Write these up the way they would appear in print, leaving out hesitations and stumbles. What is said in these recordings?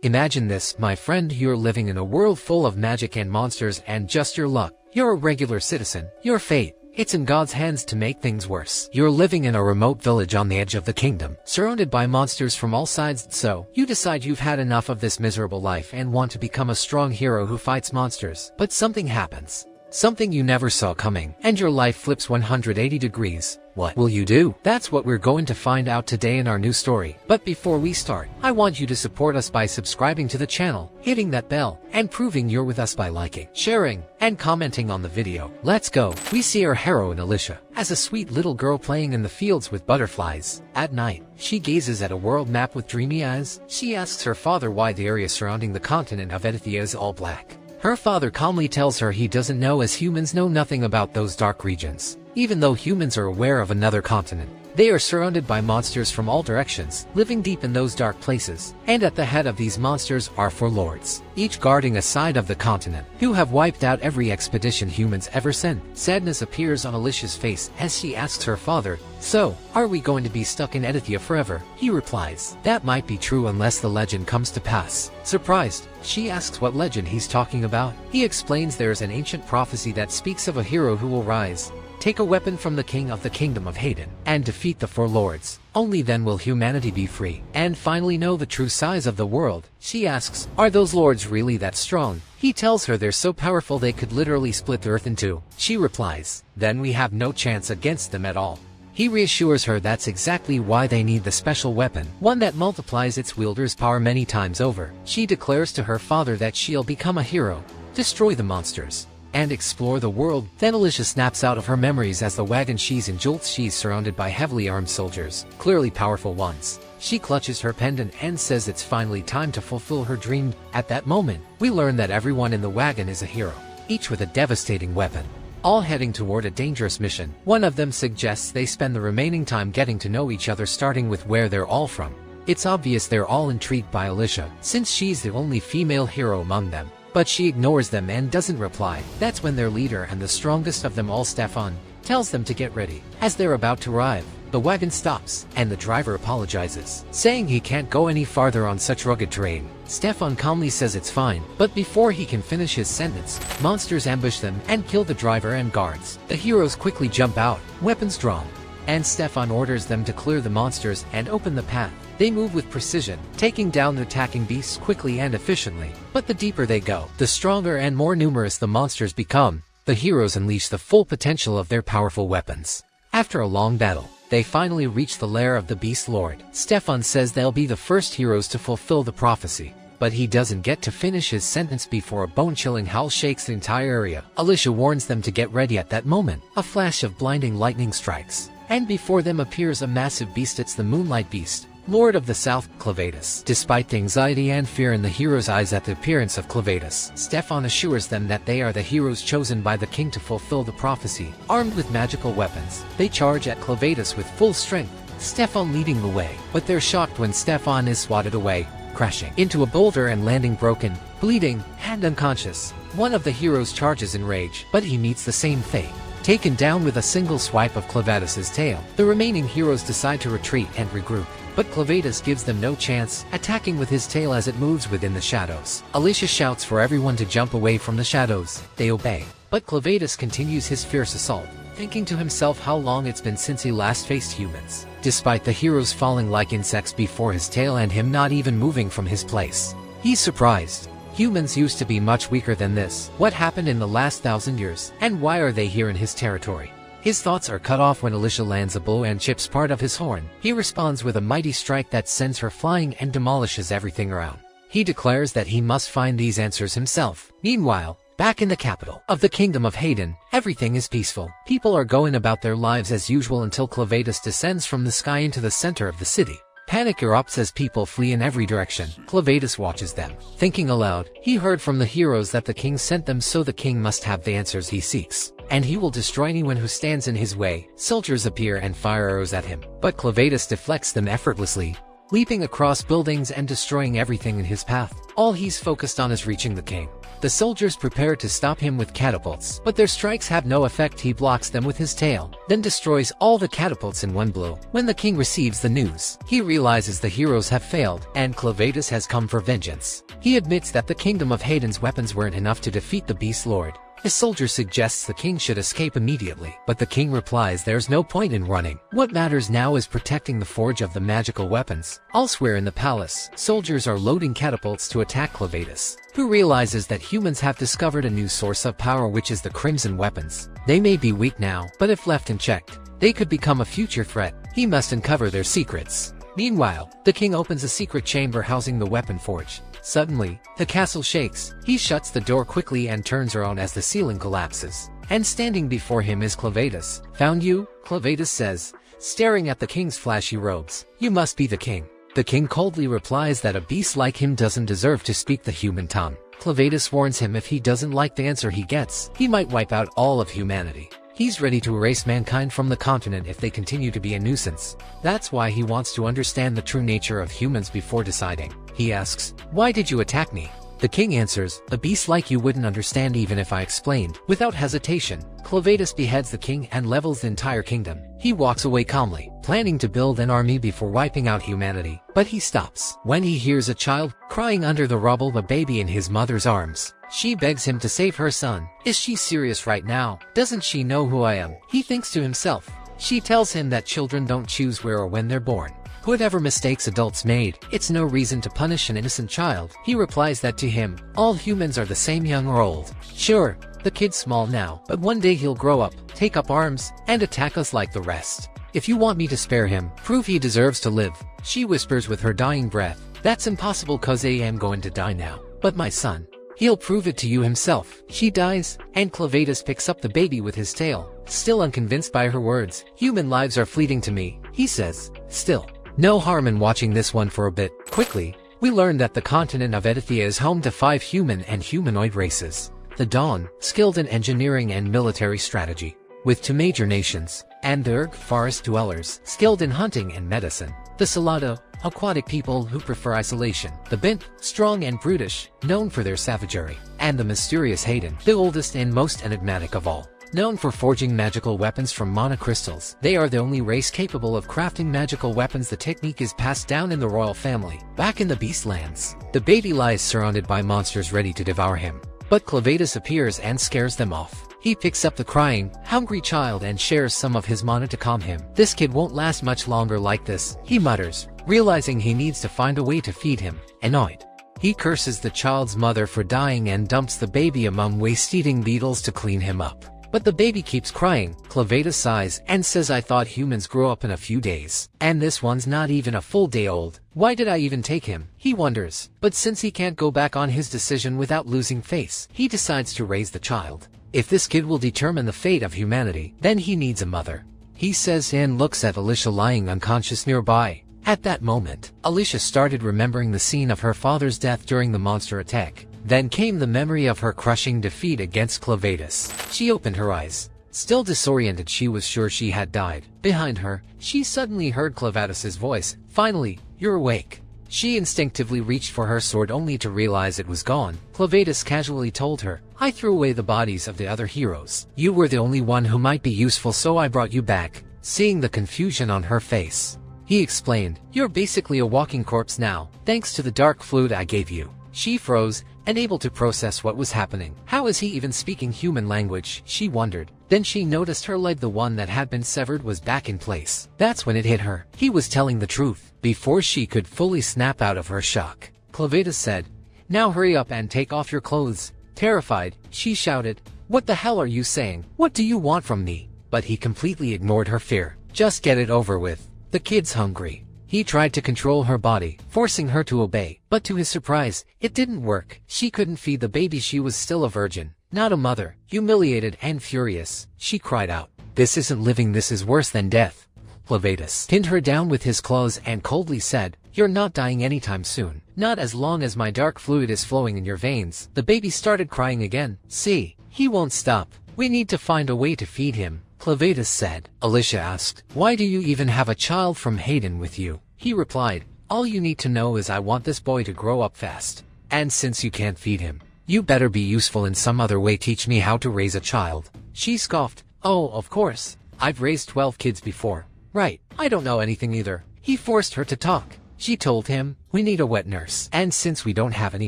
Imagine this, my friend, you're living in a world full of magic and monsters and just your luck. You're a regular citizen. Your fate, it's in God's hands to make things worse. You're living in a remote village on the edge of the kingdom, surrounded by monsters from all sides, so you decide you've had enough of this miserable life and want to become a strong hero who fights monsters. But something happens. Something you never saw coming, and your life flips 180 degrees. What will you do? That's what we're going to find out today in our new story. But before we start, I want you to support us by subscribing to the channel, hitting that bell, and proving you're with us by liking, sharing, and commenting on the video. Let's go. We see our heroine Alicia as a sweet little girl playing in the fields with butterflies. At night, she gazes at a world map with dreamy eyes. She asks her father why the area surrounding the continent of Edithia is all black. Her father calmly tells her he doesn't know, as humans know nothing about those dark regions. Even though humans are aware of another continent, they are surrounded by monsters from all directions, living deep in those dark places. And at the head of these monsters are four lords, each guarding a side of the continent, who have wiped out every expedition humans ever sent. Sadness appears on Alicia's face as she asks her father, "So, are we going to be stuck in Edithia forever?" He replies, "That might be true unless the legend comes to pass." Surprised, she asks what legend he's talking about. He explains there's an ancient prophecy that speaks of a hero who will rise, take a weapon from the king of the kingdom of Hayden, and defeat the four lords. Only then will humanity be free, and finally know the true size of the world. She asks, are those lords really that strong? He tells her they're so powerful they could literally split the earth in two. She replies, then we have no chance against them at all. He reassures her that's exactly why they need the special weapon, one that multiplies its wielder's power many times over. She declares to her father that she'll become a hero, destroy the monsters, and explore the world. Then Alicia snaps out of her memories as the wagon she's in jolts. She's surrounded by heavily armed soldiers, clearly powerful ones. She clutches her pendant and says it's finally time to fulfill her dream. At that moment, we learn that everyone in the wagon is a hero, each with a devastating weapon, all heading toward a dangerous mission. One of them suggests they spend the remaining time getting to know each other, starting with where they're all from. It's obvious they're all intrigued by Alicia, since she's the only female hero among them. But she ignores them and doesn't reply. That's when their leader and the strongest of them all, Stefan, tells them to get ready. As they're about to arrive, the wagon stops, and the driver apologizes, saying he can't go any farther on such rugged terrain. Stefan calmly says it's fine, but before he can finish his sentence, monsters ambush them and kill the driver and guards. The heroes quickly jump out, weapons drawn, and Stefan orders them to clear the monsters and open the path. They move with precision, taking down the attacking beasts quickly and efficiently. But the deeper they go, the stronger and more numerous the monsters become. The heroes unleash the full potential of their powerful weapons. After a long battle, they finally reach the lair of the Beast Lord. Stefan says they'll be the first heroes to fulfill the prophecy, but he doesn't get to finish his sentence before a bone-chilling howl shakes the entire area. Alicia warns them to get ready. At that moment, a flash of blinding lightning strikes, and before them appears a massive beast. It's the Moonlight Beast, Lord of the South, Clavatus. Despite the anxiety and fear in the heroes' eyes at the appearance of Clavatus, Stefan assures them that they are the heroes chosen by the king to fulfill the prophecy. Armed with magical weapons, they charge at Clavatus with full strength, Stefan leading the way. But they're shocked when Stefan is swatted away, crashing into a boulder and landing broken, bleeding, and unconscious. One of the heroes charges in rage, but he meets the same fate, taken down with a single swipe of Clavatus's tail. The remaining heroes decide to retreat and regroup, but Clavatus gives them no chance, attacking with his tail as it moves within the shadows. Alicia shouts for everyone to jump away from the shadows. They obey, but Clavatus continues his fierce assault, thinking to himself how long it's been since he last faced humans. Despite the heroes falling like insects before his tail and him not even moving from his place, he's surprised. Humans used to be much weaker than this. What happened in the last 1,000 years? And why are they here in his territory? His thoughts are cut off when Alicia lands a blow and chips part of his horn. He responds with a mighty strike that sends her flying and demolishes everything around. He declares that he must find these answers himself. Meanwhile, back in the capital of the kingdom of Hayden, everything is peaceful. People are going about their lives as usual until Clavatus descends from the sky into the center of the city. Panic erupts as people flee in every direction. Clavatus watches them, thinking aloud. He heard from the heroes that the king sent them, so the king must have the answers he seeks, and he will destroy anyone who stands in his way. Soldiers appear and fire arrows at him, but Clavatus deflects them effortlessly, leaping across buildings and destroying everything in his path. All he's focused on is reaching the king. The soldiers prepare to stop him with catapults, but their strikes have no effect. He blocks them with his tail, then destroys all the catapults in one blow. When the king receives the news, he realizes the heroes have failed, and Clavidas has come for vengeance. He admits that the kingdom of Hayden's weapons weren't enough to defeat the Beast Lord. The soldier suggests the king should escape immediately, but the king replies there's no point in running. What matters now is protecting the forge of the magical weapons. Elsewhere in the palace, soldiers are loading catapults to attack Clavidas, who realizes that humans have discovered a new source of power, which is the crimson weapons. They may be weak now, but if left unchecked, they could become a future threat. He must uncover their secrets. Meanwhile, the king opens a secret chamber housing the weapon forge. Suddenly, the castle shakes. He shuts the door quickly and turns around as the ceiling collapses. And standing before him is Clavidas. "Found you?" Clavidas says, staring at the king's flashy robes. "You must be the king." The king coldly replies that a beast like him doesn't deserve to speak the human tongue. Clavidas warns him if he doesn't like the answer he gets, he might wipe out all of humanity. He's ready to erase mankind from the continent if they continue to be a nuisance. That's why he wants to understand the true nature of humans before deciding. He asks, "Why did you attack me?" The king answers, "A beast like you wouldn't understand even if I explained." Without hesitation, Clavidas beheads the king and levels the entire kingdom. He walks away calmly, planning to build an army before wiping out humanity. But he stops when he hears a child crying under the rubble, a baby in his mother's arms. She begs him to save her son. Is she serious right now? Doesn't she know who I am? He thinks to himself. She tells him that children don't choose where or when they're born. Whatever mistakes adults made, it's no reason to punish an innocent child. He replies that to him, all humans are the same, young or old. Sure, the kid's small now, but one day he'll grow up, take up arms, and attack us like the rest. If you want me to spare him, prove he deserves to live. She whispers with her dying breath, "That's impossible, cause I am going to die now. But my son, he'll prove it to you himself." She dies, and Clavidas picks up the baby with his tail. Still unconvinced by her words, "Human lives are fleeting to me," he says. Still, no harm in watching this one for a bit. Quickly, we learn that the continent of Edithia is home to 5 human and humanoid races. The Dawn, skilled in engineering and military strategy, with 2 major nations, and the Erg, forest dwellers, skilled in hunting and medicine. The Salado, aquatic people who prefer isolation. The Bint, strong and brutish, known for their savagery. And the mysterious Hayden, the oldest and most enigmatic of all, known for forging magical weapons from mana crystals. They are the only race capable of crafting magical weapons. The technique is passed down in the royal family. Back in the Beastlands, the baby lies surrounded by monsters ready to devour him. But Clavidas appears and scares them off. He picks up the crying, hungry child and shares some of his mana to calm him. "This kid won't last much longer like this," he mutters, realizing he needs to find a way to feed him. Annoyed, he curses the child's mother for dying and dumps the baby among waste-eating beetles to clean him up. But the baby keeps crying. Clavidas sighs and says, "I thought humans grow up in a few days. And this one's not even a full day old. Why did I even take him?" He wonders. But since he can't go back on his decision without losing face, he decides to raise the child. If this kid will determine the fate of humanity, then he needs a mother. He says and looks at Alicia lying unconscious nearby. At that moment, Alicia started remembering the scene of her father's death during the monster attack. Then came the memory of her crushing defeat against Clavidas. She opened her eyes. Still disoriented, she was sure she had died. Behind her, she suddenly heard Clavadis's voice. "Finally, you're awake." She instinctively reached for her sword only to realize it was gone. Clavidas casually told her, "I threw away the bodies of the other heroes. You were the only one who might be useful, so I brought you back." Seeing the confusion on her face, he explained, "You're basically a walking corpse now, thanks to the dark fluid I gave you." She froze, unable to process what was happening. How is he even speaking human language, she wondered. Then she noticed her leg, the one that had been severed, was back in place. That's when it hit her. He was telling the truth. Before she could fully snap out of her shock, Clavidas said, "Now hurry up and take off your clothes." Terrified, she shouted, "What the hell are you saying? What do you want from me?" But he completely ignored her fear. "Just get it over with. The kid's hungry." He tried to control her body, forcing her to obey, but to his surprise, it didn't work. She couldn't feed the baby. She was still a virgin, not a mother. Humiliated and furious, she cried out, "This isn't living, this is worse than death." Clavidas pinned her down with his claws and coldly said, "You're not dying anytime soon. Not as long as my dark fluid is flowing in your veins." The baby started crying again. "See, he won't stop. We need to find a way to feed him," Clavidas said. Alicia asked, "Why do you even have a child from Hayden with you?" He replied, "All you need to know is I want this boy to grow up fast. And since you can't feed him, You better be useful in some other way. Teach me how to raise a child. She scoffed. Oh, of course. I've raised 12 kids before. Right, I don't know anything either. He forced her to talk. She told him, we need a wet nurse. And since we don't have any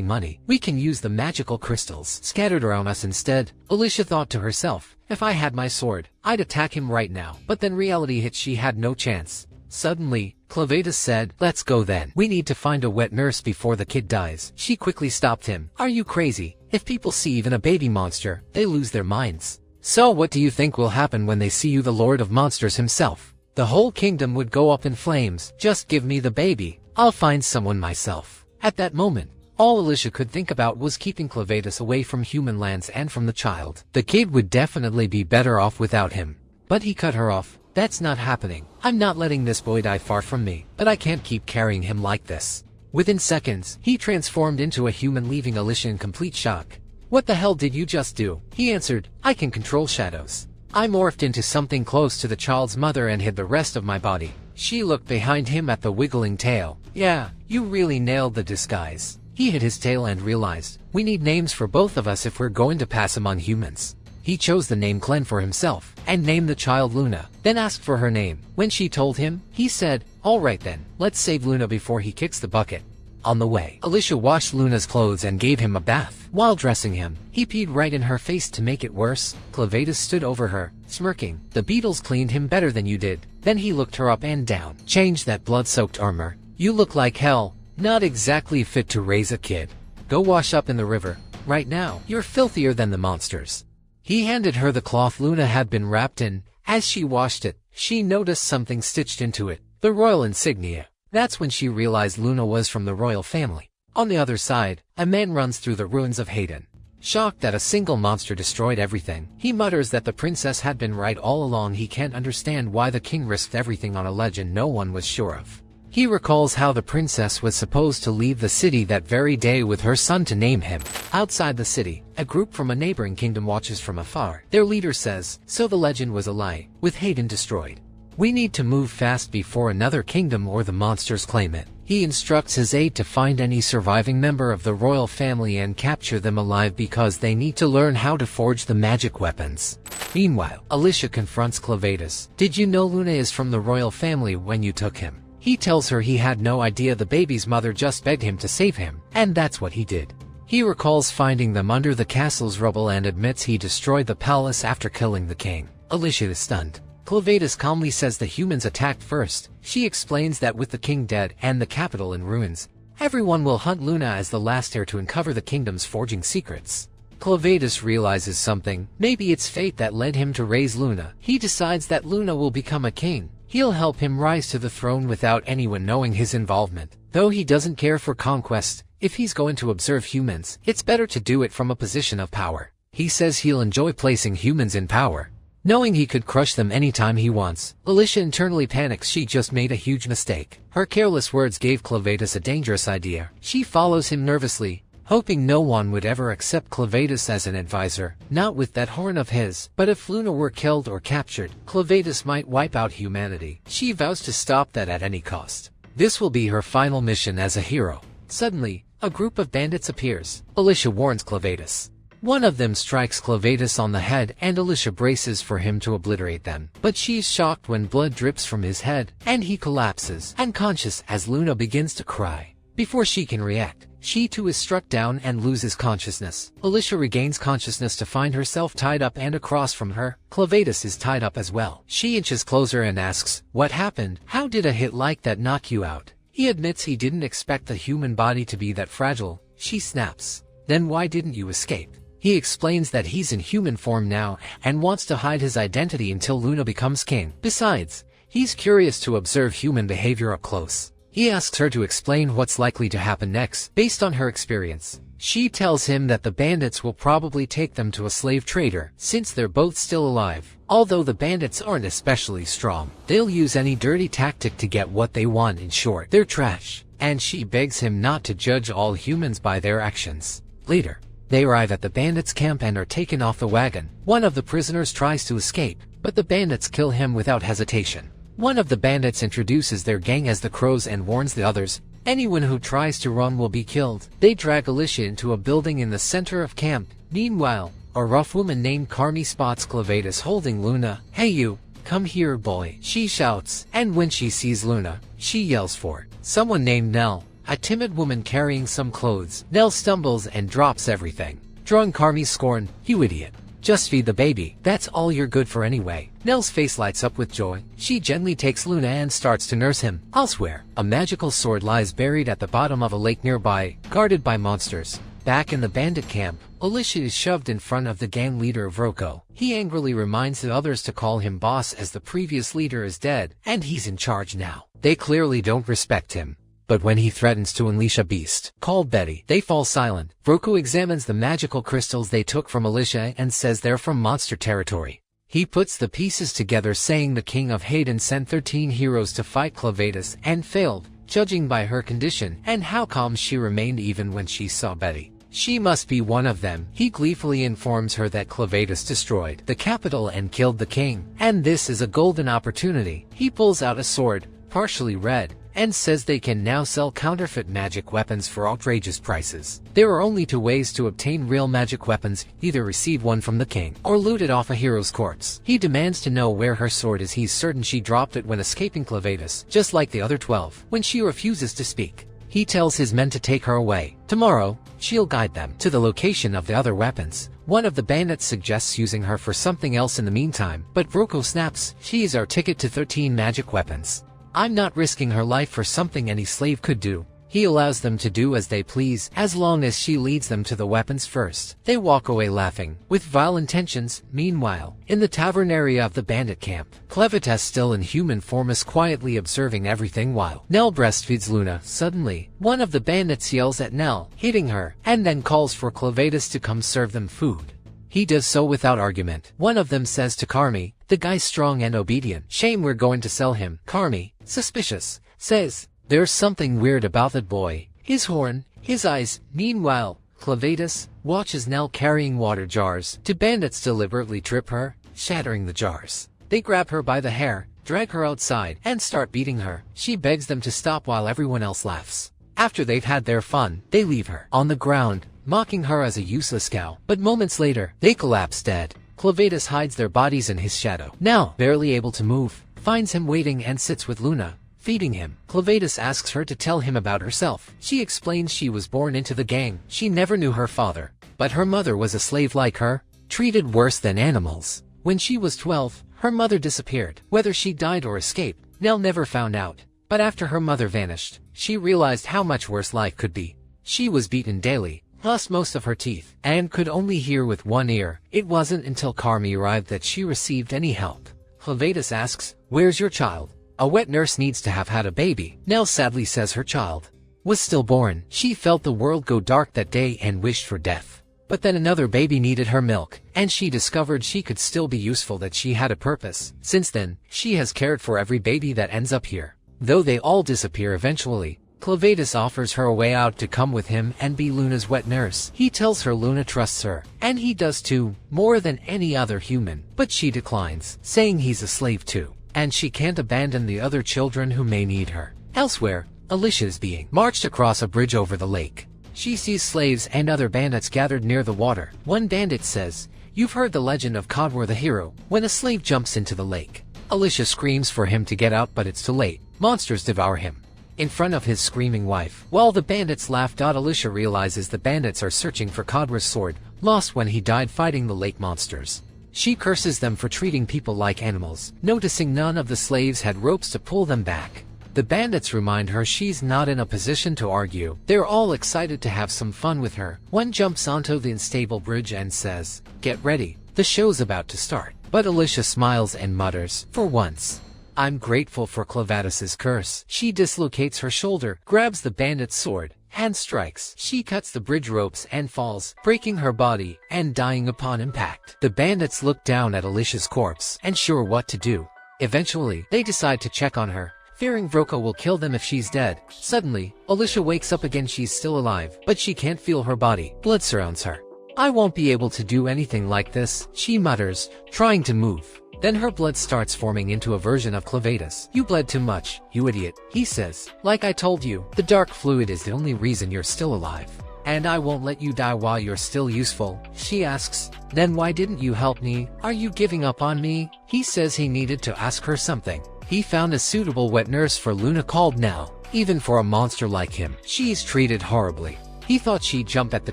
money, we can use the magical crystals scattered around us instead. Alicia thought to herself, if I had my sword, I'd attack him right now. But then reality hit. She had no chance. Suddenly, Clevatus said, let's go then. We need to find a wet nurse before the kid dies. She quickly stopped him. Are you crazy? If people see even a baby monster, they lose their minds. So what do you think will happen when they see you, the Lord of Monsters himself? The whole kingdom would go up in flames. Just give me the baby. I'll find someone myself. At that moment, all Alicia could think about was keeping Clevatus away from human lands and from the child. The kid would definitely be better off without him. But he cut her off. That's not happening. I'm not letting this boy die far from me, but I can't keep carrying him like this. Within seconds, he transformed into a human, leaving Alicia in complete shock. What the hell did you just do? He answered, I can control shadows. I morphed into something close to the child's mother and hid the rest of my body. She looked behind him at the wiggling tail. Yeah, you really nailed the disguise. He hid his tail and realized, we need names for both of us if we're going to pass among humans. He chose the name Glenn for himself, and named the child Luna, then asked for her name. When she told him, he said, alright then, let's save Luna before he kicks the bucket. On the way, Alicia washed Luna's clothes and gave him a bath. While dressing him, he peed right in her face to make it worse. Clevatus stood over her, smirking. The beetles cleaned him better than you did. Then he looked her up and down. Change that blood-soaked armor. You look like hell. Not exactly fit to raise a kid. Go wash up in the river. Right now, you're filthier than the monsters. He handed her the cloth Luna had been wrapped in. As she washed it, she noticed something stitched into it. The royal insignia. That's when she realized Luna was from the royal family. On the other side, a man runs through the ruins of Hayden. Shocked that a single monster destroyed everything, he mutters that the princess had been right all along. He can't understand why the king risked everything on a legend no one was sure of. He recalls how the princess was supposed to leave the city that very day with her son to name him. Outside the city, a group from a neighboring kingdom watches from afar. Their leader says, so the legend was a lie, with Hayden destroyed. We need to move fast before another kingdom or the monsters claim it. He instructs his aide to find any surviving member of the royal family and capture them alive because they need to learn how to forge the magic weapons. Meanwhile, Alicia confronts Clevatus. Did you know Luna is from the royal family when you took him? He tells her he had no idea the baby's mother just begged him to save him, and that's what he did. He recalls finding them under the castle's rubble and admits he destroyed the palace after killing the king. Alicia is stunned. Clevatus calmly says the humans attacked first. She explains that with the king dead and the capital in ruins, everyone will hunt Luna as the last heir to uncover the kingdom's forging secrets. Clevatus realizes something. Maybe it's fate that led him to raise Luna. He decides that Luna will become a king. He'll help him rise to the throne without anyone knowing his involvement. Though he doesn't care for conquest, if he's going to observe humans, it's better to do it from a position of power. He says he'll enjoy placing humans in power, knowing he could crush them anytime he wants. Alicia internally panics. She just made a huge mistake. Her careless words gave Clevatus a dangerous idea. She follows him nervously, hoping no one would ever accept Clevatus as an advisor, not with that horn of his. But if Luna were killed or captured, Clevatus might wipe out humanity. She vows to stop that at any cost. This will be her final mission as a hero. Suddenly, a group of bandits appears. Alicia warns Clevatus. One of them strikes Clevatus on the head and Alicia braces for him to obliterate them. But she's shocked when blood drips from his head and he collapses, unconscious as Luna begins to cry. Before she can react, she too is struck down and loses consciousness. Alicia regains consciousness to find herself tied up, and across from her, Clevatus is tied up as well. She inches closer and asks, what happened? How did a hit like that knock you out? He admits he didn't expect the human body to be that fragile. She snaps. Then why didn't you escape? He explains that he's in human form now and wants to hide his identity until Luna becomes king. Besides, he's curious to observe human behavior up close. He asks her to explain what's likely to happen next, based on her experience. She tells him that the bandits will probably take them to a slave trader, since they're both still alive. Although the bandits aren't especially strong, they'll use any dirty tactic to get what they want. In short, they're trash. And she begs him not to judge all humans by their actions. Later, they arrive at the bandits' camp and are taken off the wagon. One of the prisoners tries to escape, but the bandits kill him without hesitation. One of the bandits introduces their gang as the Crows and warns the others, Anyone who tries to run will be killed. They drag Alicia into a building in the center of camp. Meanwhile, a rough woman named Carmi spots Clavatus holding Luna. "Hey you, come here boy," she shouts, and when she sees Luna, she yells for someone named Nell, a timid woman carrying some clothes. Nell stumbles and drops everything, drawing Carmi's scorn. "You idiot. Just feed the baby. That's all you're good for anyway." Nell's face lights up with joy. She gently takes Luna and starts to nurse him. Elsewhere, a magical sword lies buried at the bottom of a lake nearby, guarded by monsters. Back in the bandit camp, Alicia is shoved in front of the gang leader Vroko. He angrily reminds the others to call him boss as the previous leader is dead, and he's in charge now. They clearly don't respect him. But when he threatens to unleash a beast called Betty, they fall silent. Vroko examines the magical crystals they took from Alicia and says they're from monster territory. He puts the pieces together saying the king of Hayden sent 13 heroes to fight Clavatus and failed, judging by her condition and how calm she remained even when she saw Betty. She must be one of them. He gleefully informs her that Clavatus destroyed the capital and killed the king, and this is a golden opportunity. He pulls out a sword, partially red, and says they can now sell counterfeit magic weapons for outrageous prices. There are only two ways to obtain real magic weapons: either receive one from the king or loot it off a hero's corpse. He demands to know where her sword is. He's certain she dropped it when escaping Clavatus, just like the other 12. When she refuses to speak, he tells his men to take her away. Tomorrow, she'll guide them to the location of the other weapons. One of the bandits suggests using her for something else in the meantime, but Vroko snaps. "She's our ticket to 13 magic weapons. I'm not risking her life for something any slave could do." He allows them to do as they please, as long as she leads them to the weapons first. They walk away laughing, with vile intentions. Meanwhile, in the tavern area of the bandit camp, Clavatus, still in human form, is quietly observing everything while Nell breastfeeds Luna. Suddenly, one of the bandits yells at Nell, hitting her, and then calls for Clavatus to come serve them food. He does so without argument. One of them says to Carmi, "The guy's strong and obedient. Shame we're going to sell him." Carmi, suspicious, says, "There's something weird about that boy. His horn, his eyes." Meanwhile, Clavatus watches Nell carrying water jars. Two bandits deliberately trip her, shattering the jars. They grab her by the hair, drag her outside, and start beating her. She begs them to stop while everyone else laughs. After they've had their fun, they leave her on the ground, mocking her as a useless cow. But moments later, they collapse dead. Clavatus hides their bodies in his shadow. Now, barely able to move, finds him waiting and sits with Luna, feeding him. Clavatus asks her to tell him about herself. She explains she was born into the gang. She never knew her father, but her mother was a slave like her, treated worse than animals. When she was 12, her mother disappeared. Whether she died or escaped, Nell never found out. But after her mother vanished, she realized how much worse life could be. She was beaten daily, lost most of her teeth, and could only hear with one ear. It wasn't until Carmi arrived that she received any help. Clavatus asks, "Where's your child?" A wet nurse needs to have had a baby. Nell sadly says her child was stillborn. She felt the world go dark that day and wished for death. But then another baby needed her milk, and she discovered she could still be useful, that she had a purpose. Since then, she has cared for every baby that ends up here. Though they all disappear eventually, Clavatus offers her a way out to come with him and be Luna's wet nurse. He tells her Luna trusts her, and he does too, more than any other human. But she declines, saying he's a slave too, and she can't abandon the other children who may need her. Elsewhere, Alicia is being marched across a bridge over the lake. She sees slaves and other bandits gathered near the water. One bandit says, "You've heard the legend of Codwar the hero." When a slave jumps into the lake, Alicia screams for him to get out, but it's too late. Monsters devour him in front of his screaming wife. While the bandits laugh, Alicia realizes the bandits are searching for Codwar's sword, lost when he died fighting the lake monsters. She curses them for treating people like animals, noticing none of the slaves had ropes to pull them back. The bandits remind her she's not in a position to argue. They're all excited to have some fun with her. One jumps onto the unstable bridge and says, "Get ready, the show's about to start." But Alicia smiles and mutters, "For once, I'm grateful for Clavatus's curse." She dislocates her shoulder, grabs the bandit's sword, and strikes. She cuts the bridge ropes and falls, breaking her body and dying upon impact. The bandits look down at Alicia's corpse, unsure what to do. Eventually, they decide to check on her, fearing Vroko will kill them if she's dead. Suddenly, Alicia wakes up again. She's still alive, but she can't feel her body. Blood surrounds her. "I won't be able to do anything like this," she mutters, trying to move. Then her blood starts forming into a version of Clevatus. "You bled too much, you idiot," he says. "Like I told you, the dark fluid is the only reason you're still alive. And I won't let you die while you're still useful," she asks. "Then why didn't you help me? Are you giving up on me?" He says he needed to ask her something. He found a suitable wet nurse for Luna called Nell. Even for a monster like him, she's treated horribly. He thought she'd jump at the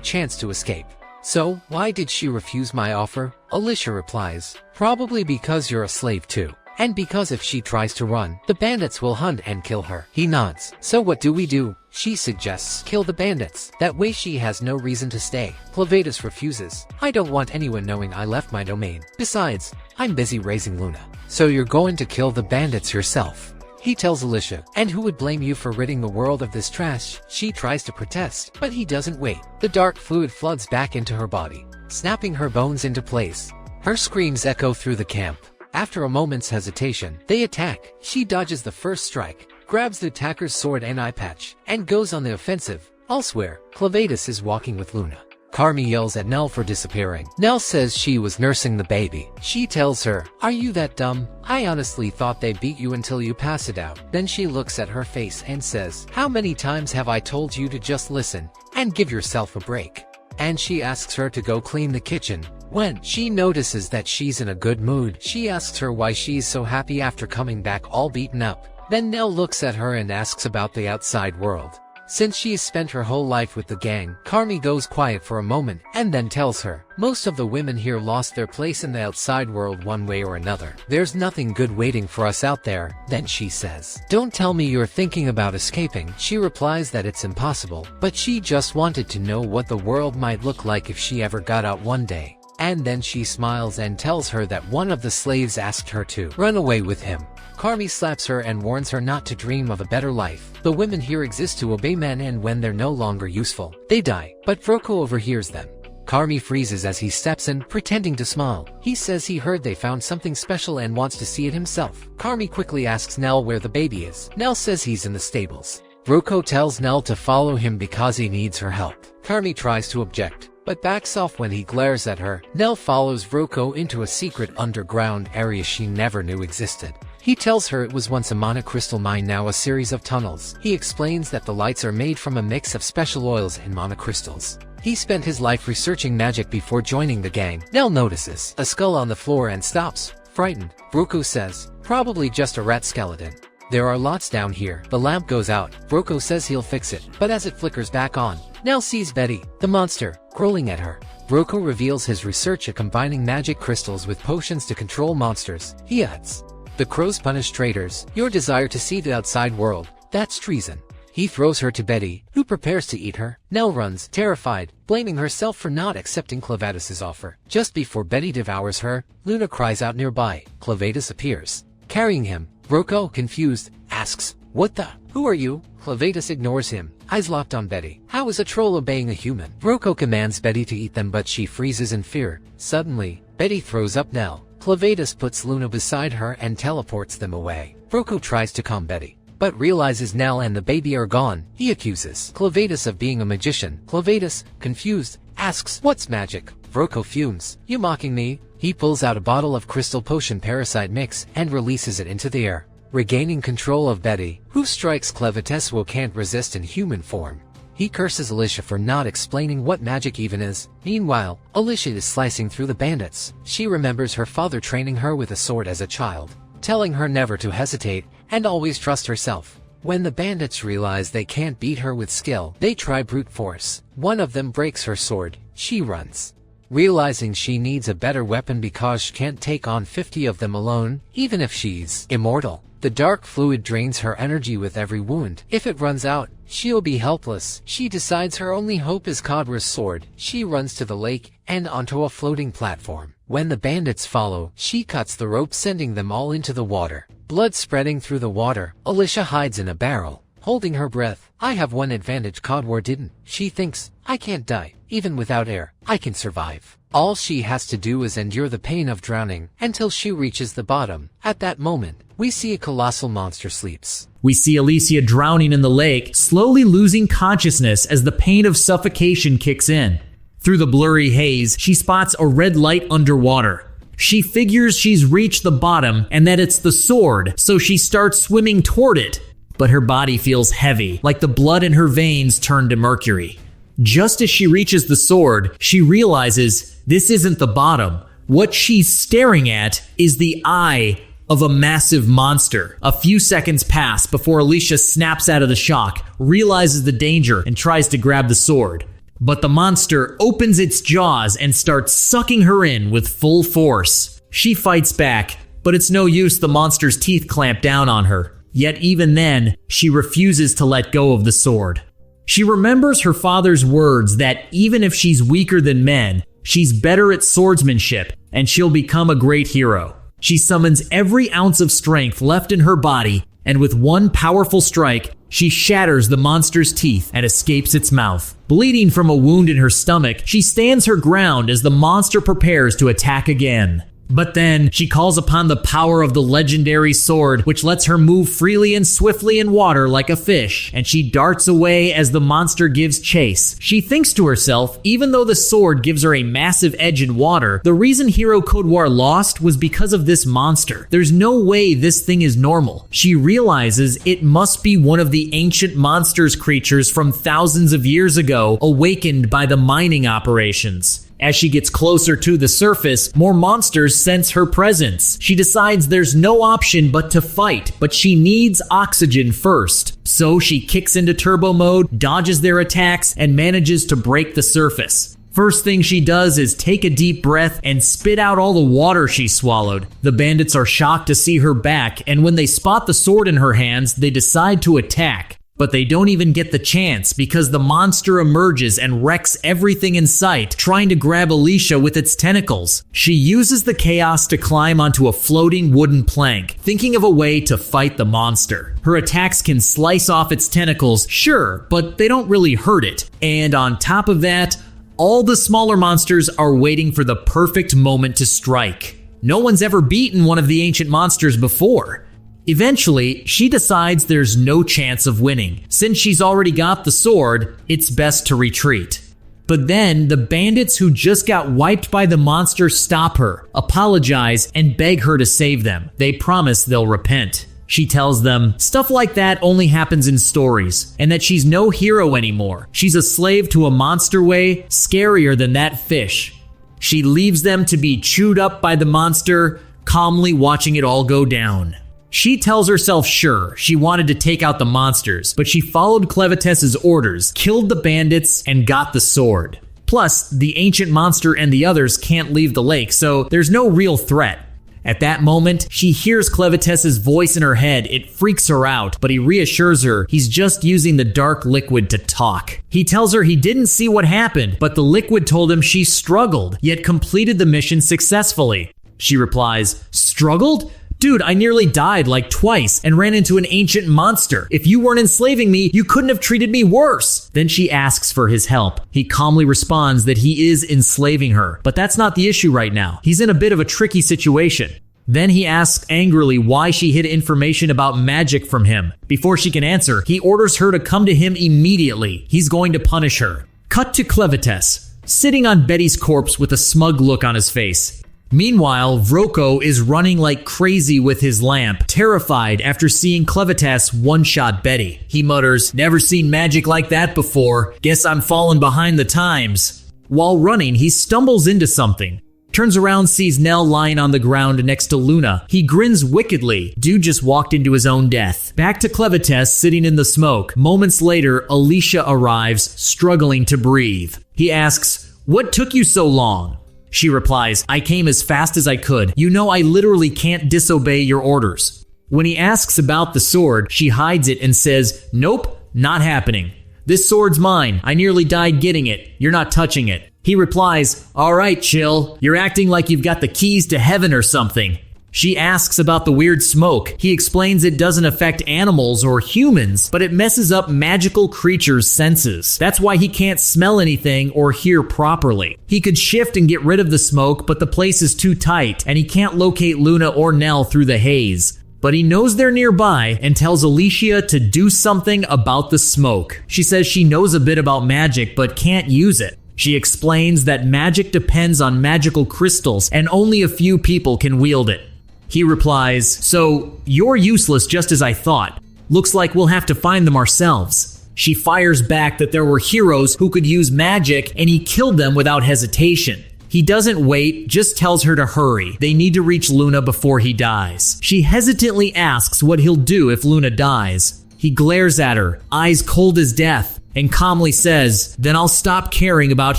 chance to escape. "So, why did she refuse my offer?" Alicia replies, "Probably because you're a slave too. And because if she tries to run, the bandits will hunt and kill her." He nods. "So what do we do?" She suggests, "Kill the bandits. That way she has no reason to stay." Clevatus refuses. "I don't want anyone knowing I left my domain. Besides, I'm busy raising Luna." "So you're going to kill the bandits yourself?" He tells Alicia. "And who would blame you for ridding the world of this trash?" She tries to protest, but he doesn't wait. The dark fluid floods back into her body, snapping her bones into place. Her screams echo through the camp. After a moment's hesitation, they attack. She dodges the first strike, grabs the attacker's sword and eye patch, and goes on the offensive. Elsewhere, Clevatus is walking with Luna. Carmi yells at Nell for disappearing. Nell says she was nursing the baby. She tells her, "Are you that dumb? I honestly thought they beat you until you pass it out." Then she looks at her face and says, "How many times have I told you to just listen and give yourself a break?" And she asks her to go clean the kitchen. When she notices that she's in a good mood, she asks her why she's so happy after coming back all beaten up. Then Nell looks at her and asks about the outside world. Since she's spent her whole life with the gang, Carmi goes quiet for a moment and then tells her, "Most of the women here lost their place in the outside world one way or another. There's nothing good waiting for us out there." Then she says, "Don't tell me you're thinking about escaping." She replies that it's impossible, but she just wanted to know what the world might look like if she ever got out one day. And then she smiles and tells her that one of the slaves asked her to run away with him. Carmi slaps her and warns her not to dream of a better life. The women here exist to obey men, and when they're no longer useful, they die. But Vroko overhears them. Carmi freezes as he steps in, pretending to smile. He says he heard they found something special and wants to see it himself. Carmi quickly asks Nell where the baby is. Nell says he's in the stables. Vroko tells Nell to follow him because he needs her help. Carmi tries to object, but backs off when he glares at her. Nell follows Vroko into a secret underground area she never knew existed. He tells her it was once a monocrystal mine, now a series of tunnels. He explains that the lights are made from a mix of special oils and monocrystals. He spent his life researching magic before joining the gang. Nell notices a skull on the floor and stops, frightened. Vroko says, "Probably just a rat skeleton. There are lots down here." The lamp goes out. Vroko says he'll fix it, but as it flickers back on, Nell sees Betty, the monster, crawling at her. Vroko reveals his research at combining magic crystals with potions to control monsters. He adds, "The crows punish traitors. Your desire to see the outside world, that's treason." He throws her to Betty, who prepares to eat her. Nell runs, terrified, blaming herself for not accepting Clevatus' offer. Just before Betty devours her, Luna cries out nearby. Clevatus appears, carrying him. Vroko, confused, asks, "What the? Who are you?" Clevatus ignores him, eyes locked on Betty. How is a troll obeying a human? Vroko commands Betty to eat them, but she freezes in fear. Suddenly, Betty throws up Nell. Clevatus puts Luna beside her and teleports them away. Vroko tries to calm Betty, but realizes Nell and the baby are gone. He accuses Clevatus of being a magician. Clevatus, confused, asks, "What's magic?" Vroko fumes. "You mocking me?" He pulls out a bottle of crystal potion parasite mix and releases it into the air, regaining control of Betty, who strikes Clevatus, who can't resist in human form. He curses Alicia for not explaining what magic even is. Meanwhile, Alicia is slicing through the bandits. She remembers her father training her with a sword as a child, telling her never to hesitate and always trust herself. When the bandits realize they can't beat her with skill, they try brute force. One of them breaks her sword. She runs, realizing she needs a better weapon because she can't take on 50 of them alone, even if she's immortal. The dark fluid drains her energy with every wound. If it runs out, she'll be helpless. She decides her only hope is Kadra's sword. She runs to the lake and onto a floating platform. When the bandits follow, she cuts the rope, sending them all into the water. Blood spreading through the water, Alicia hides in a barrel, holding her breath. "I have one advantage Kadwar didn't." She thinks, "I can't die. Even without air, I can survive." All she has to do is endure the pain of drowning until she reaches the bottom. At that moment, we see a colossal monster sleeps. We see Alicia drowning in the lake, slowly losing consciousness as the pain of suffocation kicks in. Through the blurry haze, she spots a red light underwater. She figures she's reached the bottom and that it's the sword, so she starts swimming toward it. But her body feels heavy, like the blood in her veins turned to mercury. Just as she reaches the sword, she realizes this isn't the bottom. What she's staring at is the eye of a massive monster. A few seconds pass before Alicia snaps out of the shock, realizes the danger, and tries to grab the sword. But the monster opens its jaws and starts sucking her in with full force. She fights back, but it's no use, the monster's teeth clamp down on her. Yet even then, she refuses to let go of the sword. She remembers her father's words that even if she's weaker than men, she's better at swordsmanship and she'll become a great hero. She summons every ounce of strength left in her body, and with one powerful strike, she shatters the monster's teeth and escapes its mouth. Bleeding from a wound in her stomach, she stands her ground as the monster prepares to attack again. But then, she calls upon the power of the legendary sword, which lets her move freely and swiftly in water like a fish, and she darts away as the monster gives chase. She thinks to herself, even though the sword gives her a massive edge in water, the reason Hero Code War lost was because of this monster. There's no way this thing is normal. She realizes it must be one of the ancient monsters creatures from thousands of years ago, awakened by the mining operations. As she gets closer to the surface, more monsters sense her presence. She decides there's no option but to fight, but she needs oxygen first. So she kicks into turbo mode, dodges their attacks, and manages to break the surface. First thing she does is take a deep breath and spit out all the water she swallowed. The bandits are shocked to see her back, and when they spot the sword in her hands, they decide to attack. But they don't even get the chance because the monster emerges and wrecks everything in sight, trying to grab Alicia with its tentacles. She uses the chaos to climb onto a floating wooden plank, thinking of a way to fight the monster. Her attacks can slice off its tentacles, sure, but they don't really hurt it. And on top of that, all the smaller monsters are waiting for the perfect moment to strike. No one's ever beaten one of the ancient monsters before. Eventually, she decides there's no chance of winning. Since she's already got the sword, it's best to retreat. But then, the bandits who just got wiped by the monster stop her, apologize, and beg her to save them. They promise they'll repent. She tells them stuff like that only happens in stories, and that she's no hero anymore. She's a slave to a monster way scarier than that fish. She leaves them to be chewed up by the monster, calmly watching it all go down. She tells herself sure, she wanted to take out the monsters, but she followed Clevitess's orders, killed the bandits, and got the sword. Plus, the ancient monster and the others can't leave the lake, so there's no real threat. At that moment, she hears Clevitess's voice in her head. It freaks her out, but he reassures her he's just using the dark liquid to talk. He tells her he didn't see what happened, but the liquid told him she struggled, yet completed the mission successfully. She replies, "Struggled? Dude, I nearly died like twice and ran into an ancient monster. If you weren't enslaving me, you couldn't have treated me worse." Then she asks for his help. He calmly responds that he is enslaving her, but that's not the issue right now. He's in a bit of a tricky situation. Then he asks angrily why she hid information about magic from him. Before she can answer, he orders her to come to him immediately. He's going to punish her. Cut to Clevitess, sitting on Betty's corpse with a smug look on his face. Meanwhile, Vroko is running like crazy with his lamp, terrified after seeing Clevitess one-shot Betty. He mutters, "Never seen magic like that before. Guess I'm falling behind the times." While running, he stumbles into something. Turns around, sees Nell lying on the ground next to Luna. He grins wickedly. Dude just walked into his own death. Back to Clevitess sitting in the smoke. Moments later, Alicia arrives, struggling to breathe. He asks, "What took you so long?" She replies, "I came as fast as I could. You know I literally can't disobey your orders." When he asks about the sword, she hides it and says, "Nope, not happening. This sword's mine. I nearly died getting it. You're not touching it." He replies, "All right, chill. You're acting like you've got the keys to heaven or something." She asks about the weird smoke. He explains it doesn't affect animals or humans, but it messes up magical creatures' senses. That's why he can't smell anything or hear properly. He could shift and get rid of the smoke, but the place is too tight, and he can't locate Luna or Nell through the haze. But he knows they're nearby and tells Alicia to do something about the smoke. She says she knows a bit about magic but can't use it. She explains that magic depends on magical crystals and only a few people can wield it. He replies, "So, you're useless just as I thought. Looks like we'll have to find them ourselves." She fires back that there were heroes who could use magic and he killed them without hesitation. He doesn't wait, just tells her to hurry. They need to reach Luna before he dies. She hesitantly asks what he'll do if Luna dies. He glares at her, eyes cold as death, and calmly says, "Then I'll stop caring about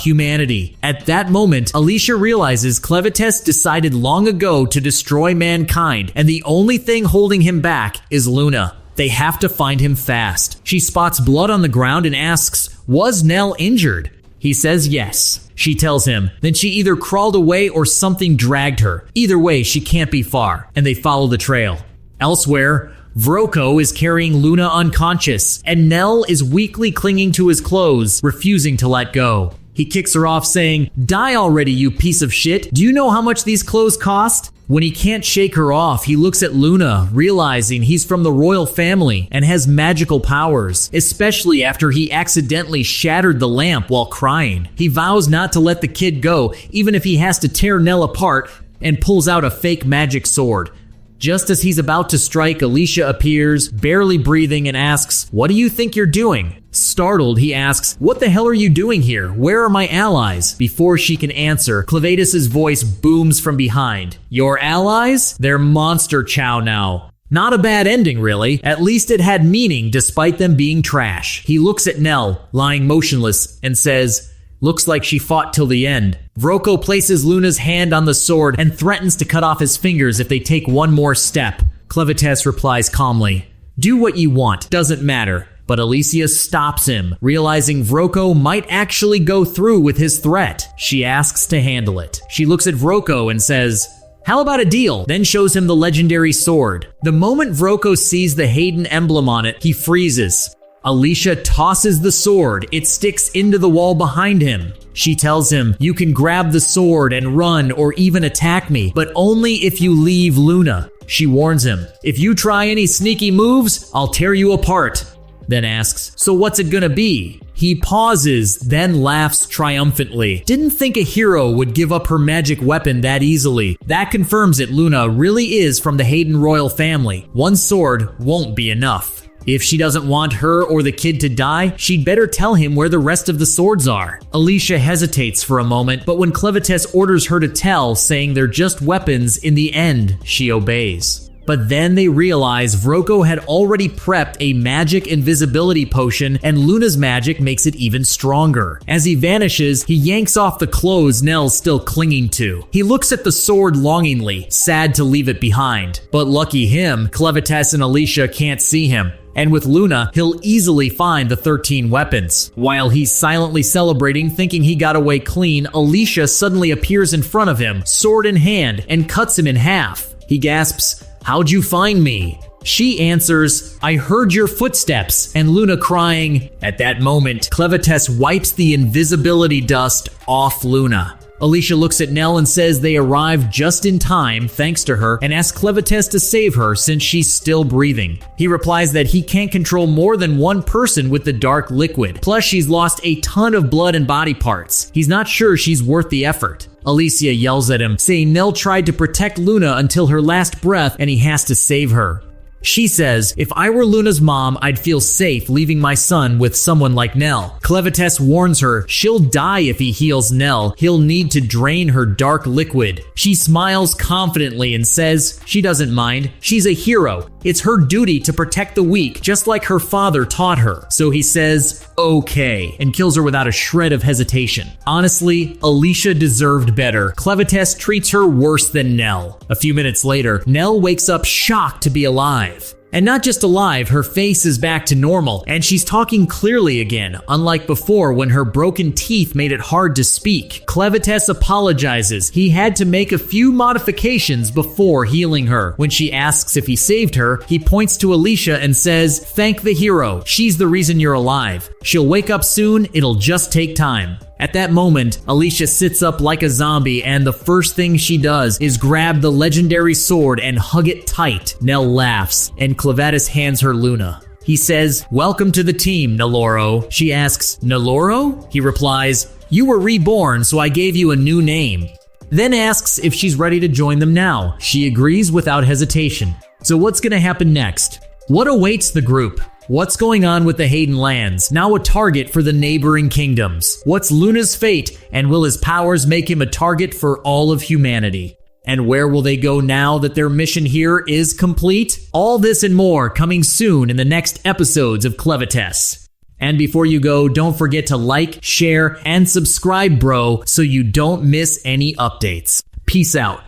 humanity." At that moment, Alicia realizes Clevites decided long ago to destroy mankind, and the only thing holding him back is Luna. They have to find him fast. She spots blood on the ground and asks, "Was Nell injured?" He says yes. She tells him, then she either crawled away or something dragged her. Either way, she can't be far, and they follow the trail. Elsewhere, Vroko is carrying Luna unconscious, and Nell is weakly clinging to his clothes, refusing to let go. He kicks her off saying, "Die already, you piece of shit. Do you know how much these clothes cost?" When he can't shake her off, he looks at Luna, realizing he's from the royal family and has magical powers, especially after he accidentally shattered the lamp while crying. He vows not to let the kid go, even if he has to tear Nell apart, and pulls out a fake magic sword. Just as he's about to strike, Alicia appears, barely breathing, and asks, "What do you think you're doing?" Startled, he asks, "What the hell are you doing here? Where are my allies?" Before she can answer, Clevatus' voice booms from behind. "Your allies? They're monster chow now." Not a bad ending, really. At least it had meaning despite them being trash. He looks at Nell, lying motionless, and says, "Looks like she fought till the end." Vroko places Luna's hand on the sword and threatens to cut off his fingers if they take one more step. Clevites replies calmly, "Do what you want, doesn't matter." But Alicia stops him, realizing Vroko might actually go through with his threat. She asks to handle it. She looks at Vroko and says, "How about a deal?" Then shows him the legendary sword. The moment Vroko sees the Hayden emblem on it, he freezes. Alicia tosses the sword. It sticks into the wall behind him. She tells him, "You can grab the sword and run or even attack me, but only if you leave Luna." She warns him, "If you try any sneaky moves, I'll tear you apart." Then asks, "So what's it gonna be?" He pauses, then laughs triumphantly. Didn't think a hero would give up her magic weapon that easily. That confirms it, Luna really is from the Hayden royal family. One sword won't be enough. If she doesn't want her or the kid to die, she'd better tell him where the rest of the swords are. Alicia hesitates for a moment, but when Clevites orders her to tell, saying they're just weapons, in the end, she obeys. But then they realize Vroko had already prepped a magic invisibility potion, and Luna's magic makes it even stronger. As he vanishes, he yanks off the clothes Nell's still clinging to. He looks at the sword longingly, sad to leave it behind. But lucky him, Clevites and Alicia can't see him. And with Luna, he'll easily find the 13 weapons. While he's silently celebrating, thinking he got away clean, Alicia suddenly appears in front of him, sword in hand, and cuts him in half. He gasps, "How'd you find me?" She answers, "I heard your footsteps," and Luna crying. At that moment, Clevites wipes the invisibility dust off Luna. Alicia looks at Nell and says they arrived just in time, thanks to her, and asks Clevites to save her since she's still breathing. He replies that he can't control more than one person with the dark liquid. Plus, she's lost a ton of blood and body parts. He's not sure she's worth the effort. Alicia yells at him, saying Nell tried to protect Luna until her last breath and he has to save her. She says, "If I were Luna's mom, I'd feel safe leaving my son with someone like Nell." Clevites warns her she'll die if he heals Nell. He'll need to drain her dark liquid. She smiles confidently and says she doesn't mind. She's a hero. It's her duty to protect the weak, just like her father taught her. So he says, "Okay," and kills her without a shred of hesitation. Honestly, Alicia deserved better. Clevites treats her worse than Nell. A few minutes later, Nell wakes up shocked to be alive. And not just alive, her face is back to normal, and she's talking clearly again, unlike before when her broken teeth made it hard to speak. Clevites apologizes. He had to make a few modifications before healing her. When she asks if he saved her, he points to Alicia and says, "Thank the hero. She's the reason you're alive. She'll wake up soon. It'll just take time." At that moment, Alicia sits up like a zombie, and the first thing she does is grab the legendary sword and hug it tight. Nell laughs, and Clevites hands her Luna. He says, "Welcome to the team, Naloro." She asks, "Naloro?" He replies, You were reborn, so I gave you a new name. Then asks if she's ready to join them now. She agrees without hesitation. So what's gonna happen next? What awaits the group? What's going on with the Hayden lands, now a target for the neighboring kingdoms? What's Luna's fate, and will his powers make him a target for all of humanity? And where will they go now that their mission here is complete? All this and more coming soon in the next episodes of Clevites. And before you go, don't forget to like, share, and subscribe, bro, so you don't miss any updates. Peace out.